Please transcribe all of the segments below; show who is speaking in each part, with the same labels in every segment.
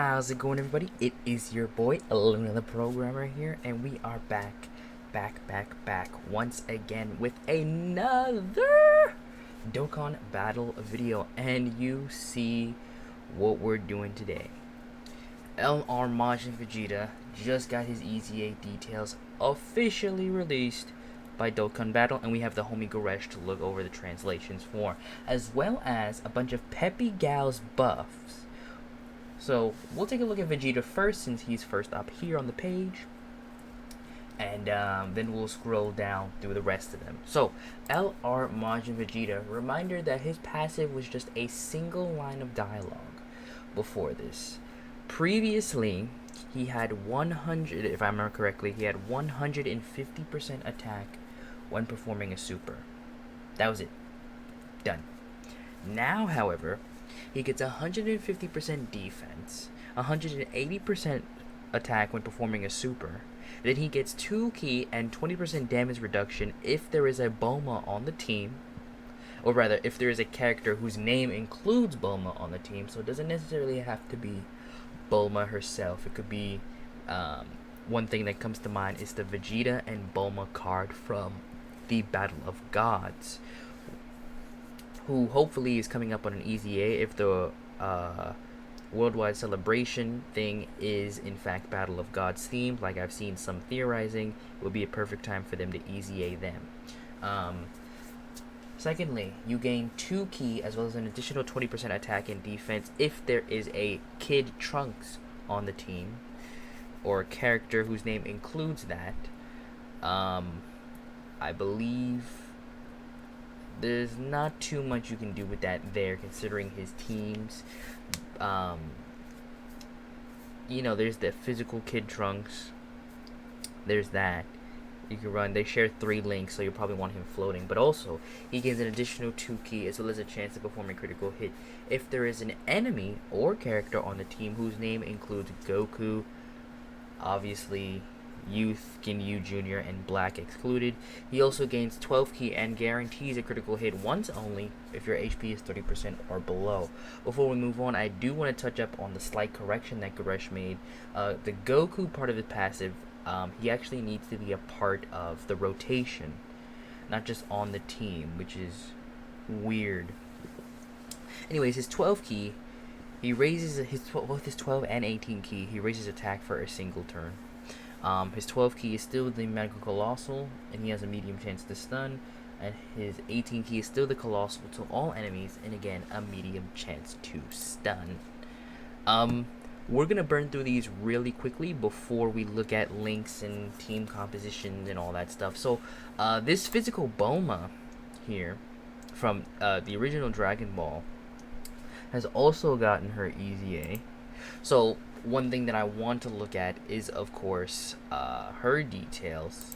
Speaker 1: How's it going, everybody? It is your boy, Luna the Programmer here, and we are back once again with another Dokkan battle video. And you see what we're doing today. LR MAJIN VEGETA just got his EZA details officially released by Dokkan Battle, and we have the homie Goresh to look over the translations for, as well as a bunch of PEPPY GALS buffs. So we'll take a look at Vegeta first, since he's first up here on the page, and then we'll scroll down through the rest of them. So LR MAJIN VEGETA, reminder that his passive was just a single line of dialogue before this. Previously, he had 100, if I remember correctly, he had 150% attack when performing a super. That was it. Done. Now, however, he gets 150% defense, 180% attack when performing a super. Then he gets 2 ki and 20% damage reduction if there is a Bulma on the team. Or rather, if there is a character whose name includes Bulma on the team. So it doesn't necessarily have to be Bulma herself. It could be, one thing that comes to mind is the Vegeta and Bulma card from the Battle of Gods, who hopefully is coming up on an EZA if the worldwide celebration thing is in fact Battle of Gods themed, like I've seen some theorizing. It would be a perfect time for them to EZA them. Secondly, you gain 2 ki as well as an additional 20% attack and defense if there is a Kid Trunks on the team, or a character whose name includes that. I believe there's not too much you can do with that there, considering his teams. You know, there's the physical Kid Trunks. There's that. You can run. They share 3 links, so you'll probably want him floating. But also, he gains an additional 2 ki as well as a chance to perform a critical hit if there is an enemy or character on the team whose name includes Goku, obviously Youth, Ginyu Jr., and Black excluded. He also gains 12 ki and guarantees a critical hit once only if your HP is 30% or below. Before we move on, I do want to touch up on the slight correction that Goresh made. The Goku part of his passive, he actually needs to be a part of the rotation, not just on the team, which is weird. Anyways, his 12 ki, he raises both his 12 and 18 ki, he raises attack for a single turn. His 12 ki is still the Mega Colossal, and he has a medium chance to stun. And his 18 ki is still the Colossal to all enemies, and again, a medium chance to stun. We're going to burn through these really quickly before we look at links and team compositions and all that stuff. So, this physical Bulma here, from the original Dragon Ball, has also gotten her EZA. So, one thing that I want to look at is, of course, her details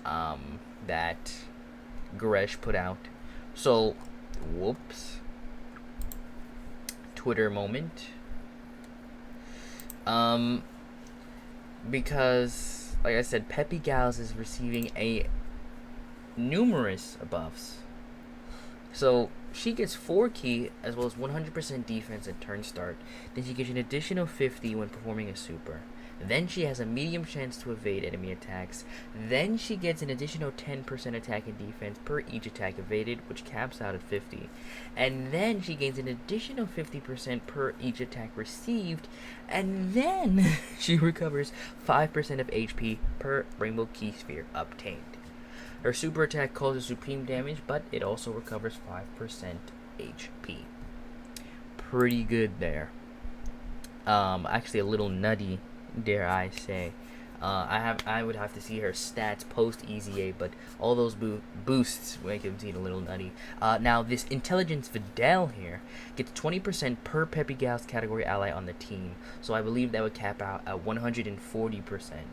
Speaker 1: that Goresh put out. So, whoops. Twitter moment. Because, like I said, PEPPY GALS is receiving numerous buffs. So, she gets 4 ki as well as 100% defense at turn start. Then she gets an additional 50 when performing a super. Then she has a medium chance to evade enemy attacks. Then she gets an additional 10% attack and defense per each attack evaded, which caps out at 50. And then she gains an additional 50% per each attack received. And then she recovers 5% of HP per Rainbow Key Sphere obtained. Her super attack causes supreme damage, but it also recovers 5% HP. Pretty good there. Actually a little nutty, dare I say. I would have to see her stats post EZA, but all those boosts make him seem a little nutty. Now this Intelligence Videl here gets 20% per PEPPY GALS category ally on the team, so I believe that would cap out at 140%.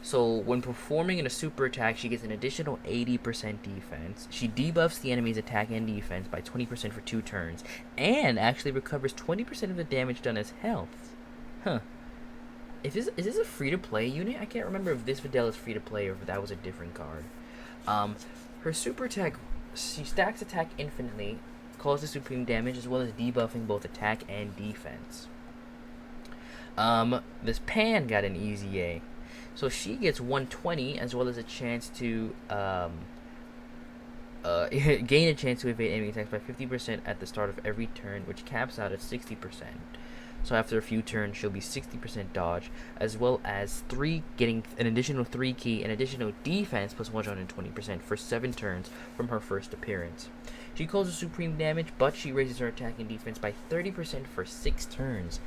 Speaker 1: So when performing in a super attack, she gets an additional 80% defense. She debuffs the enemy's attack and defense by 20% for 2 turns, and actually recovers 20% of the damage done as health. Huh. Is this a free-to-play unit? I can't remember if this Videl is free-to-play or if that was a different card. Her super attack, she stacks attack infinitely, causes supreme damage as well as debuffing both attack and defense. This Pan got an EZA, so she gets 120 as well as a chance to gain a chance to evade enemy attacks by 50% at the start of every turn, which caps out at 60%. So after a few turns, she'll be 60% dodge, as well as getting an additional 3 key and additional defense plus 120% for 7 turns from her first appearance. She causes supreme damage, but she raises her attack and defense by 30% for 6 turns.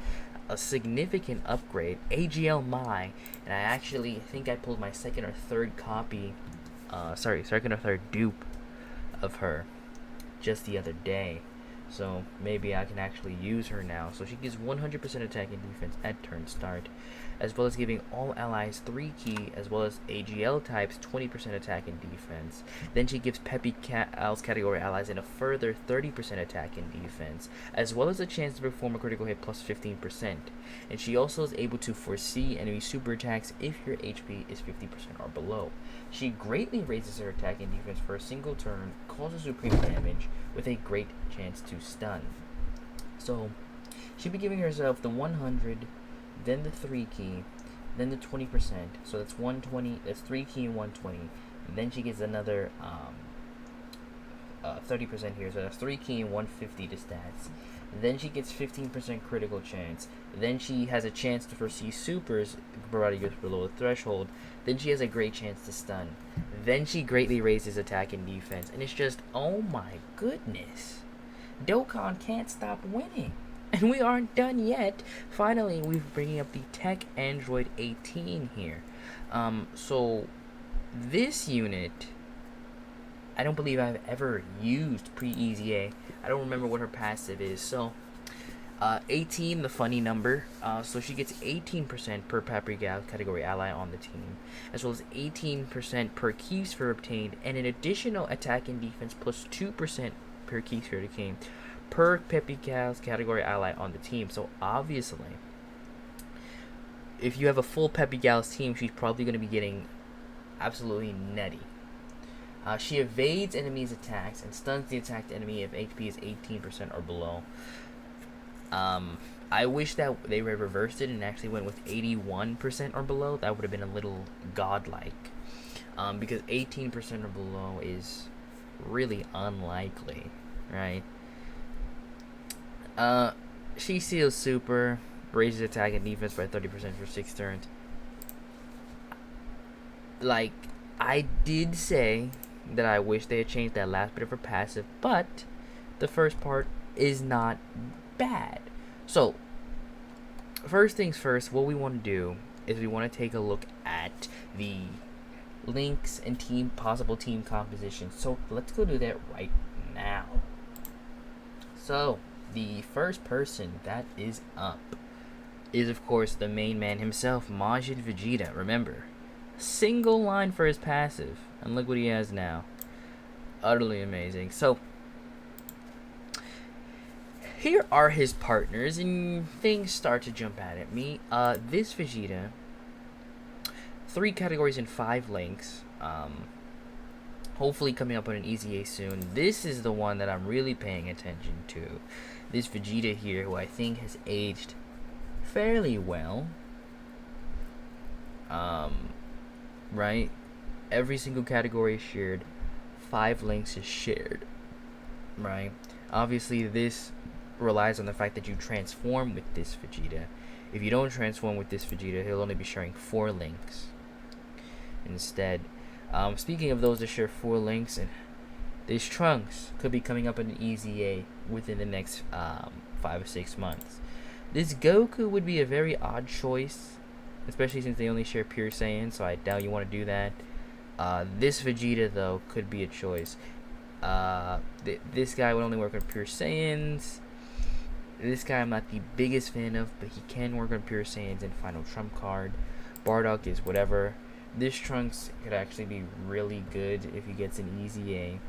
Speaker 1: A significant upgrade. AGL Mai, and I think I pulled my second or third dupe of her just the other day. So maybe I can actually use her now. So she gives 100% attack and defense at turn start, as well as giving all allies 3 key, as well as AGL types 20% attack and defense. Then she gives Peppy GALS category allies in a further 30% attack and defense, as well as a chance to perform a critical hit plus 15%. And she also is able to foresee enemy super attacks if your HP is 50% or below. She greatly raises her attack and defense for a single turn, causes supreme damage with a great chance to stun. So she'll be giving herself the 100, then the 3 key, then the 20%. So that's 120. That's 3 key and 120. And then she gets another 30% here. So that's 3 key and 150 to stats. Then she gets 15% critical chance. Then she has a chance to foresee supers, provided goes below the threshold. Then she has a great chance to stun. Then she greatly raises attack and defense. And it's just, oh my goodness. Dokkan can't stop winning. And we aren't done yet. Finally, we're bringing up the Tech Android 18 here. So this unit, I don't believe I've ever used pre-EZA. I don't remember what her passive is. So 18, the funny number. So she gets 18% per Peppy GALS category ally on the team, as well as 18% per key sphere obtained, and an additional attack and defense plus 2% per key sphere obtained per Peppy GALS category ally on the team. So obviously, if you have a full Peppy GALS team, she's probably going to be getting absolutely nutty. She evades enemies' attacks and stuns the attacked enemy if HP is 18% or below. I wish that they reversed it and actually went with 81% or below. That would have been a little godlike. Because 18% or below is really unlikely, right? She seals super, raises attack and defense by 30% for 6 turns. Like, I did say that I wish they had changed that last bit of her passive, but the first part is not bad. So, first things first, what we want to do is we want to take a look at the links and possible team composition. So, let's go do that right now. So, the first person that is up is, of course, the main man himself, MAJIN VEGETA. Remember, single line for his passive, and look what he has now. Utterly amazing. So here are his partners, and things start to jump out at me. This Vegeta, 3 categories and 5 links. Hopefully coming up on an EZA soon. This is the one that I'm really paying attention to. This Vegeta here, who I think has aged fairly well. Right? Every single category is shared. 5 links is shared. Right? Obviously, this relies on the fact that you transform with this Vegeta. If you don't transform with this Vegeta, he'll only be sharing 4 links instead. Speaking of those that share 4 links, and this Trunks could be coming up in an EZA within the next 5 or 6 months. This Goku would be a very odd choice, especially since they only share pure Saiyan, so I doubt you want to do that. This Vegeta, though, could be a choice. This guy would only work on pure Saiyans. This guy I'm not the biggest fan of, but he can work on pure Saiyans and final trump card. Bardock is whatever. This Trunks could actually be really good if he gets an EZA.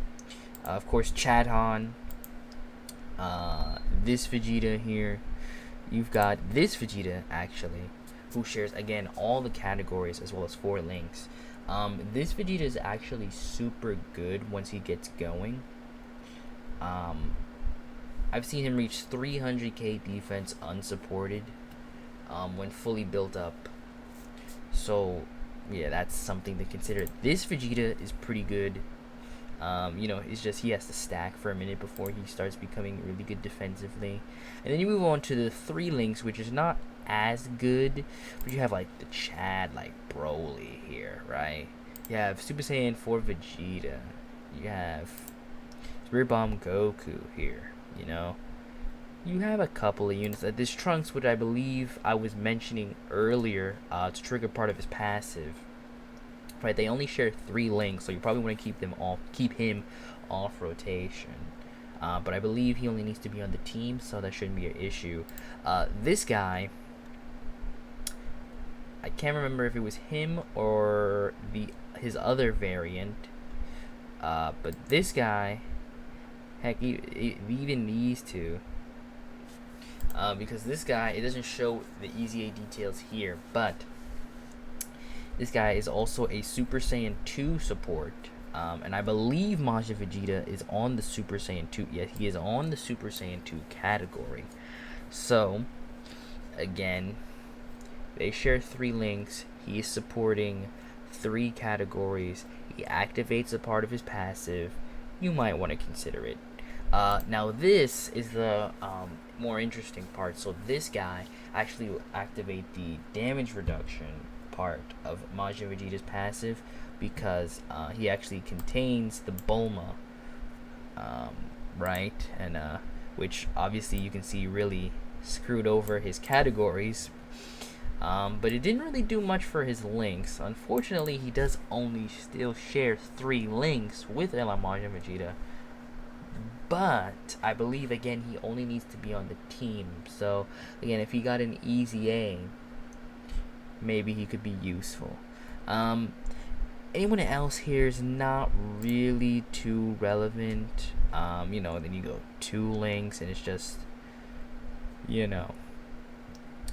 Speaker 1: Of course, Chadhan. This Vegeta here. You've got this Vegeta, actually, who shares, again, all the categories as well as 4 links. This Vegeta is actually super good once he gets going. I've seen him reach 300k defense unsupported when fully built up. So yeah, that's something to consider. This Vegeta is pretty good. It's just he has to stack for a minute before he starts becoming really good defensively. And then you move on to the 3 links, which is not as good, but you have like the Chad, like Broly here, right? You have Super Saiyan 4 Vegeta. You have Spirit Bomb Goku here, You have a couple of units. This Trunks, which I believe I was mentioning earlier, to trigger part of his passive. Right, they only share 3 links, so you probably want to keep him off rotation. But I believe he only needs to be on the team, so that shouldn't be an issue. This guy, I can't remember if it was him or his other variant. But this guy, heck, even these two. Because this guy, it doesn't show the EZA details here, but this guy is also a Super Saiyan 2 support. And I believe Majin Vegeta is on the Super Saiyan 2. Yes, he is on the Super Saiyan 2 category. So, again, they share 3 links. He is supporting 3 categories. He activates a part of his passive. You might want to consider it. Now this is the more interesting part. So this guy actually will activate the damage reduction part of Majin Vegeta's passive, because he actually contains the Bulma, right? And which obviously you can see really screwed over his categories. But it didn't really do much for his links. Unfortunately, he does only still share 3 links with Majin Vegeta. But I believe, again, he only needs to be on the team. So again, if he got an EZA, maybe he could be useful. Anyone else here is not really too relevant. Then you go 2 links, and it's just,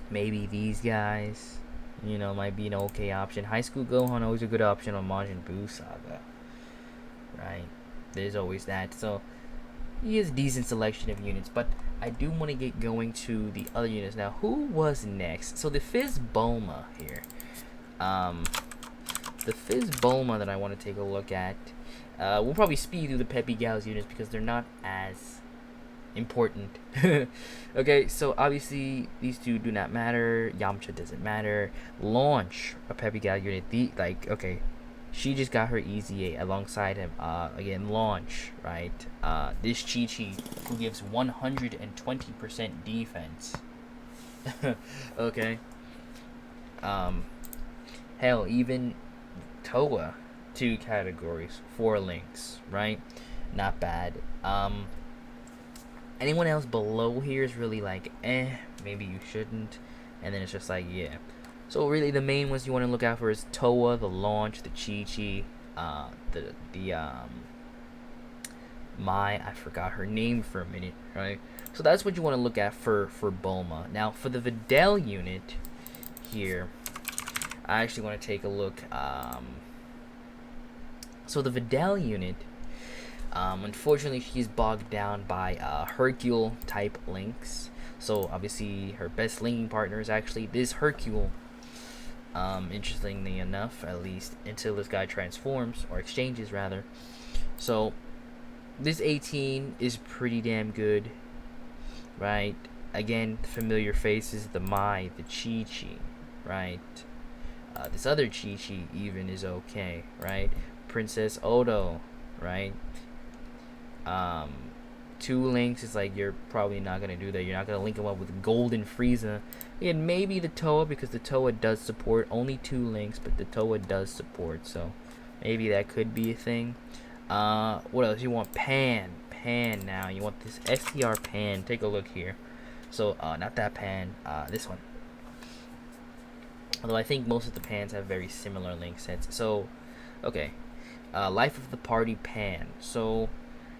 Speaker 1: maybe these guys, might be an okay option. High School Gohan always a good option on Majin Buu Saga, right? There's always that. So he has a decent selection of units, but I do want to get going to the other units now. Who was next? So the Fizz Bulma here. The Fizz Bulma that I want to take a look at. We'll probably speed through the PEPPY GALS units because they're not as important. Okay, so obviously these 2 do not matter. Yamcha doesn't matter. Launch a PEPPY GAL unit. Okay, she just got her EZA alongside him. Again, launch, right? This Chi-Chi, who gives 120% defense. Okay. Hell, even Toa, 2 categories, 4 links, right? Not bad. Anyone else below here is really like, maybe you shouldn't. And then it's just like, yeah. So really, the main ones you want to look out for is Toa, the Launch, the Chi-Chi, I forgot her name for a minute, right? So that's what you want to look at for Bulma. Now, for the Videl unit here, I actually want to take a look. So the Videl unit, unfortunately, she's bogged down by Hercule type links. So obviously, her best linking partner is actually this Hercule. Interestingly enough, at least until this guy transforms, or exchanges rather. So this 18 is pretty damn good, right? Again, familiar faces, the Mai, the Chi-Chi, right? This other Chi-Chi even is okay, right? Princess Odo, right? 2 links is like, you're probably not gonna do that. You're not gonna link them up with Golden Frieza. And maybe the Toa, because the Toa does support only 2 links, but the Toa does support, so maybe that could be a thing. What else? You want Pan now. You want this STR Pan. Take a look here. So not that Pan, this one. Although I think most of the Pans have very similar link sets. So okay, Life of the Party Pan. So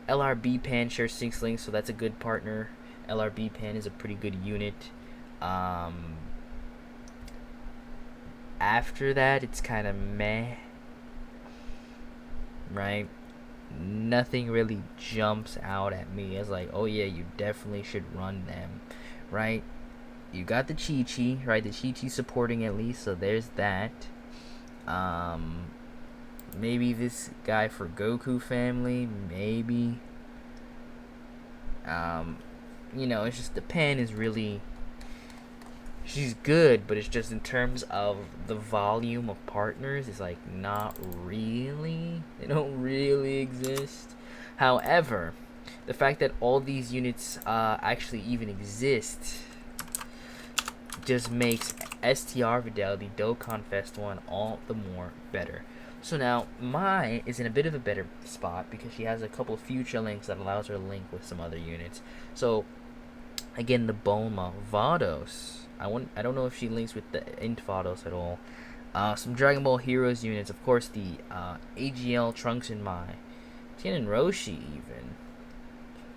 Speaker 1: LRB Pan shares 6 links, so that's a good partner. LRB Pan is a pretty good unit. After that, it's kind of meh, right? nothing really jumps out at me as like, oh yeah, you definitely should run them, right? You got the Chi-Chi, right? The Chi-Chi supporting at least, so there's that. Maybe this guy for Goku family, maybe. It's just the pen is really, she's good, but it's just in terms of the volume of partners, it's like not really. They don't really exist. However, the fact that all these units actually even exist just makes STR Fidelity Dokkan Fest 1 all the more better. So now, Mai is in a bit of a better spot because she has a couple future links that allows her to link with some other units. So, again, the Bulma, Vados. I don't know if she links with the Int Vados at all. Some Dragon Ball Heroes units, of course, the AGL Trunks and Mai. Tien and Roshi, even.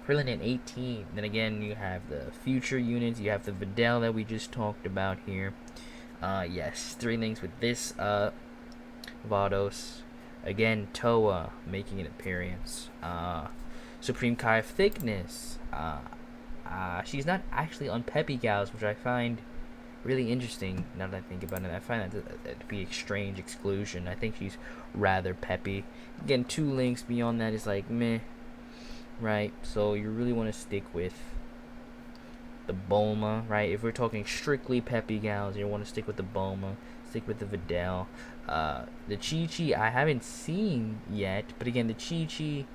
Speaker 1: Krillin at 18. Then again, you have the future units. You have the Videl that we just talked about here. Yes, 3 links with this Vados. Again, Toa making an appearance. Supreme Kai of Thickness. She's not actually on Peppy Gals, which I find really interesting now that I think about it. I find that to be a strange exclusion. I think she's rather peppy. Again, 2 links beyond that is like meh, right? So you really want to stick with the Bulma, right? If we're talking strictly peppy gals, you want to stick with the Bulma, stick with the Videl. The Chi-Chi I haven't seen yet, but again, the Chi-Chi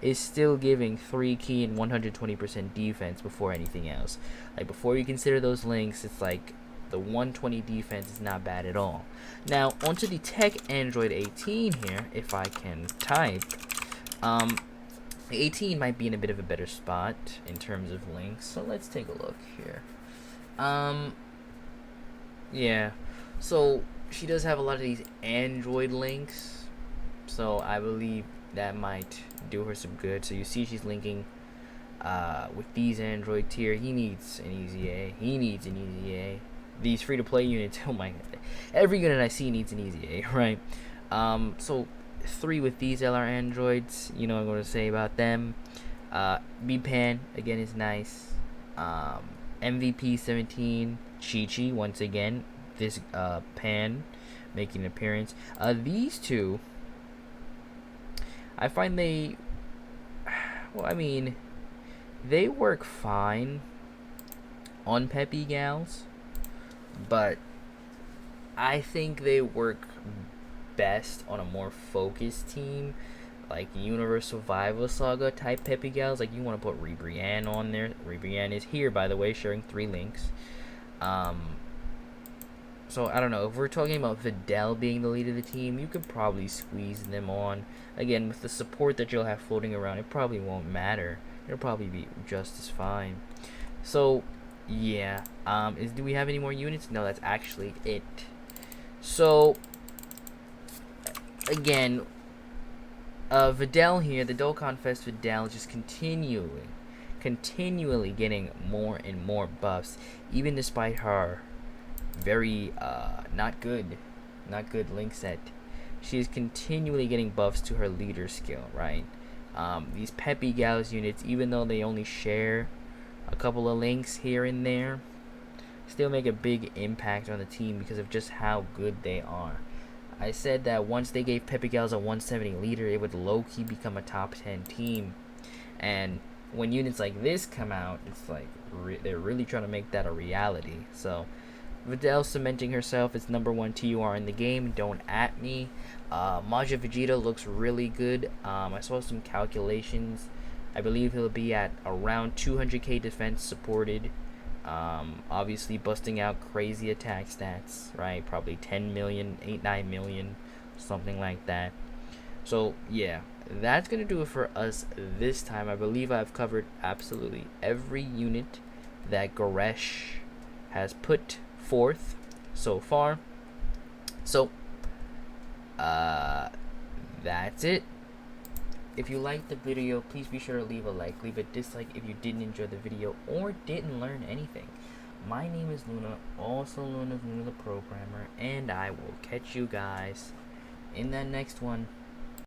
Speaker 1: is still giving 3 key and 120% defense before anything else. Like, before you consider those links, it's like the 120 defense is not bad at all. Now, onto the Tech Android 18 here, if I can type. The 18 might be in a bit of a better spot in terms of links, so let's take a look here. Yeah, so she does have a lot of these Android links, so I believe that might do her some good. So you see she's linking with these Android tier. He needs an EZA. He needs an EZA. These free-to-play units, oh my god. Every unit I see needs an EZA, right? So 3 with these LR Androids, you know what I'm going to say about them. B-Pan, again, is nice. MVP 17, Chi-Chi, once again. This Pan making an appearance. These 2, I find they work fine on Peppy Gals, but I think they work best on a more focused team, like Universe Survival Saga type Peppy Gals. Like, you want to put Ribrianne on there. Ribrianne is here, by the way, sharing 3 links. So, I don't know. If we're talking about Videl being the lead of the team, you could probably squeeze them on. Again, with the support that you'll have floating around, it probably won't matter. It'll probably be just as fine. So, yeah. Do we have any more units? No, that's actually it. So, again, Videl here, the Dokkan Fest Videl, just continually getting more and more buffs, even despite her very not good link set. She is continually getting buffs to her leader skill, right? These Peppy Gals units, even though they only share a couple of links here and there, still make a big impact on the team because of just how good they are. I said that once they gave Peppy Gals a 170 leader, it would low-key become a top 10 team. And when units like this come out, it's like they're really trying to make that a reality. So Videl cementing herself as #1 TUR in the game. Don't at me. Majin VEGETA looks really good. I saw some calculations. I believe he'll be at around 200k defense supported. Obviously busting out crazy attack stats, right? Probably 10 million, 8-9 million, something like that. So yeah, that's gonna do it for us this time. I believe I've covered absolutely every unit that Goresh has put forth so far. So that's it. If you liked the video, please be sure to leave a like, leave a dislike if you didn't enjoy the video or didn't learn anything. My name is Luna, also known as Luna the Programmer, and I will catch you guys in that next one.